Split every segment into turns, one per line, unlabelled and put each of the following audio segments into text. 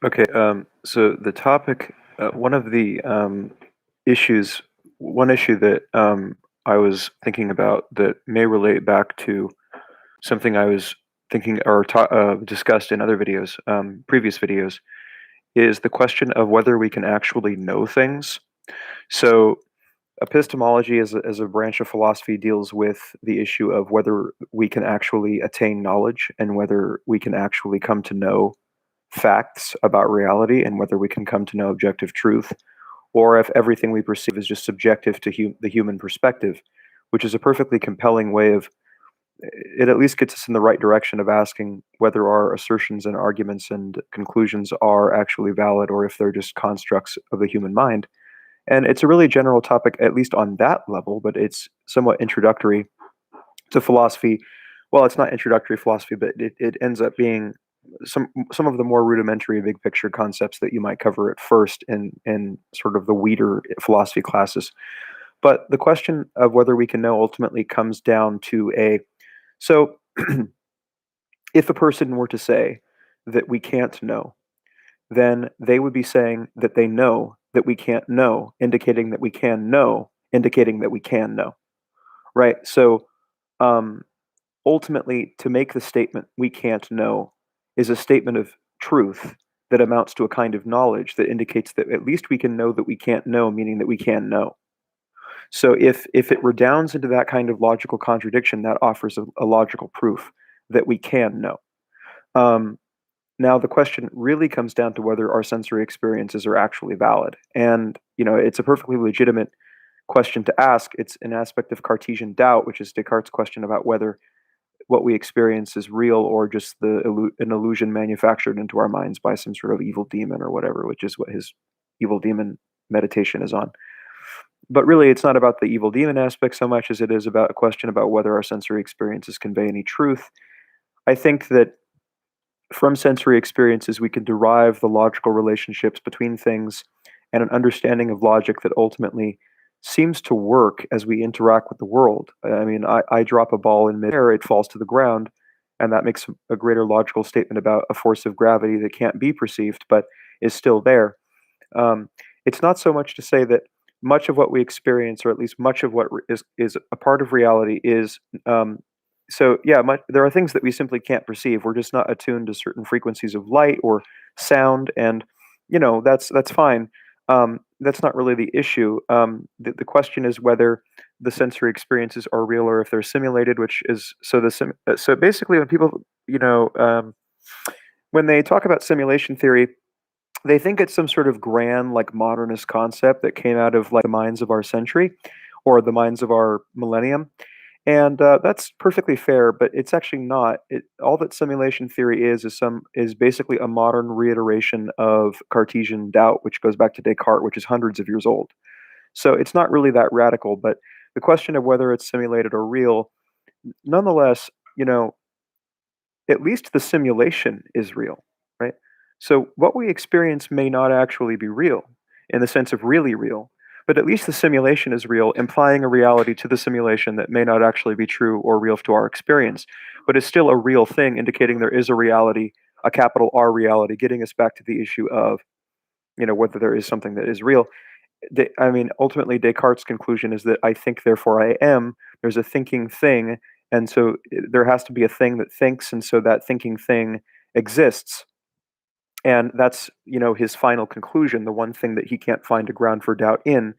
Okay, so the topic, one of the issues, one issue that I was thinking about that may relate back to something I was thinking or discussed in other videos, previous videos, is the question of whether we can actually know things. So, epistemology as a branch of philosophy deals with the issue of whether we can actually attain knowledge and whether we can actually come to know facts about reality and whether we can come to know objective truth, or if everything we perceive is just subjective to the human perspective, which is a perfectly compelling way of it at least gets us in the right direction of asking whether our assertions and arguments and conclusions are actually valid or if they're just constructs of the human mind. And it's a really general topic, at least on that level, but it's somewhat introductory to philosophy. Well, it's not introductory philosophy, but it ends up being some of the more rudimentary big picture concepts that you might cover at first in sort of the weeder philosophy classes. But the question of whether we can know ultimately comes down to a so if a person were to say that we can't know, then they would be saying that they know that we can't know, indicating that we can know, indicating that we can know, right? So um, ultimately, to make the statement "we can't know" is a statement of truth that amounts to a kind of knowledge that indicates that at least we can know that we can't know, meaning that we can know. So if it redounds into that kind of logical contradiction, that offers a logical proof that we can know. Um, Now the question really comes down to whether our sensory experiences are actually valid, and it's a perfectly legitimate question to ask. It's an aspect of Cartesian doubt, which is Descartes' question about whether what we experience is real or just an illusion manufactured into our minds by some sort of evil demon or whatever, which is what his evil demon meditation is on. But really, it's not about the evil demon aspect so much as it is about a question about whether our sensory experiences convey any truth. I think that from sensory experiences, we can derive the logical relationships between things and an understanding of logic that ultimately seems to work as we interact with the world. I mean, I drop a ball in midair, it falls to the ground, and that makes a greater logical statement about a force of gravity that can't be perceived but is still there. It's not so much to say that much of what we experience, or at least much of what is a part of reality, is so yeah. There are things that we simply can't perceive. We're just not attuned to certain frequencies of light or sound, and that's fine. That's not really the issue. The question is whether the sensory experiences are real or if they're simulated, which is so basically when people when they talk about simulation theory, they think it's some sort of grand, like, modernist concept that came out of, like, the minds of our century or the minds of our millennium, and, that's perfectly fair, but it's actually not. All that simulation theory is basically a modern reiteration of Cartesian doubt, which goes back to Descartes, which is hundreds of years old. So it's not really that radical, but the question of whether it's simulated or real, nonetheless, you know, at least the simulation is real, right? So what we experience may not actually be real in the sense of really real, but at least the simulation is real, implying a reality to the simulation that may not actually be true or real to our experience, but is still a real thing, indicating there is a reality, a capital R reality, getting us back to the issue of, whether there is something that is real. I mean, ultimately, Descartes' conclusion is that I think, therefore I am. There's a thinking thing, and so there has to be a thing that thinks, and so that thinking thing exists. And that's, his final conclusion, the one thing that he can't find a ground for doubt in.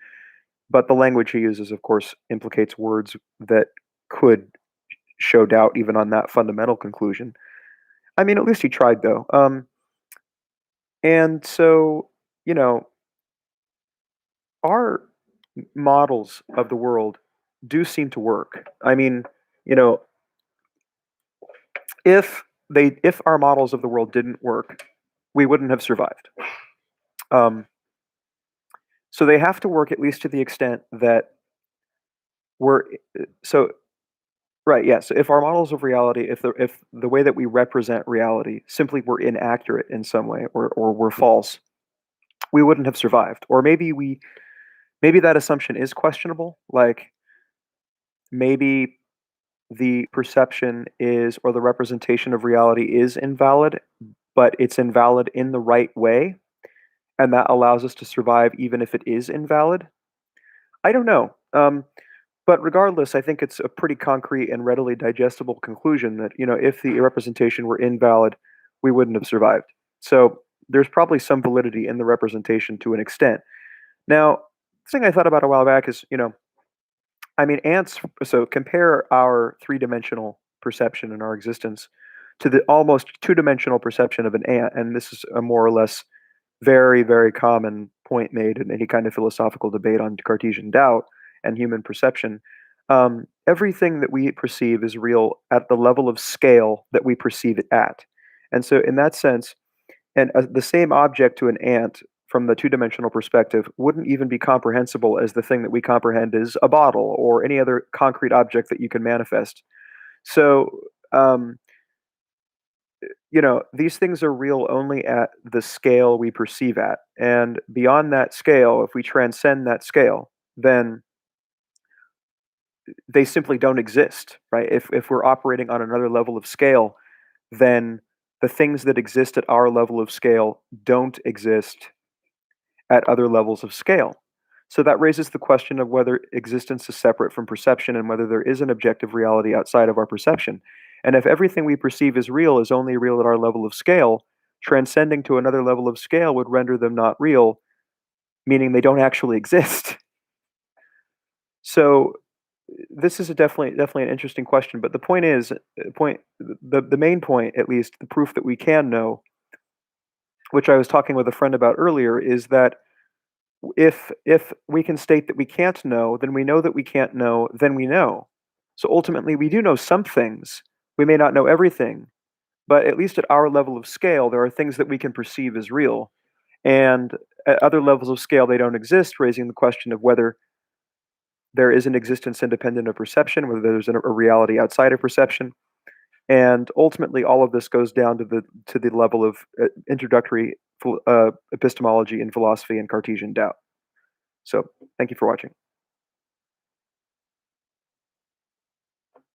But the language he uses, of course, implicates words that could show doubt even on that fundamental conclusion. I mean, at least he tried, though. And so, you know, our models of the world do seem to work. I mean, you know, if our models of the world didn't work, we wouldn't have survived. Um, so they have to work at least to the extent that we're so right. Yeah. So if our models of reality, if the way that we represent reality simply were inaccurate in some way or were false, we wouldn't have survived. Or maybe that assumption is questionable. Like maybe the perception is or the representation of reality is invalid, but it's invalid in the right way, and that allows us to survive even if it is invalid? I don't know. But regardless, I think it's a pretty concrete and readily digestible conclusion that, if the representation were invalid, we wouldn't have survived. So there's probably some validity in the representation to an extent. Now, the thing I thought about a while back is, I mean, ants, so compare our three-dimensional perception in our existence to the almost two-dimensional perception of an ant, and this is a more or less very, very common point made in any kind of philosophical debate on Cartesian doubt and human perception. Everything that we perceive is real at the level of scale that we perceive it at. And so, in that sense, and the same object to an ant from the two-dimensional perspective wouldn't even be comprehensible as the thing that we comprehend is a bottle or any other concrete object that you can manifest. So, um, these things are real only at the scale we perceive at. And beyond that scale, if we transcend that scale, then they simply don't exist, right? If we're operating on another level of scale, then the things that exist at our level of scale don't exist at other levels of scale. So that raises the question of whether existence is separate from perception and whether there is an objective reality outside of our perception. And if everything we perceive as real is only real at our level of scale, transcending to another level of scale would render them not real, meaning they don't actually exist. So this is a definitely an interesting question. But the point is, the main point, at least, the proof that we can know, which I was talking with a friend about earlier, is that if we can state that we can't know, then we know that we can't know, then we know. So ultimately, we do know some things. We may not know everything, but at least at our level of scale, there are things that we can perceive as real. And at other levels of scale, they don't exist, raising the question of whether there is an existence independent of perception, whether there's a reality outside of perception. And ultimately, all of this goes down to the level of introductory epistemology in philosophy and Cartesian doubt. So, thank you for watching.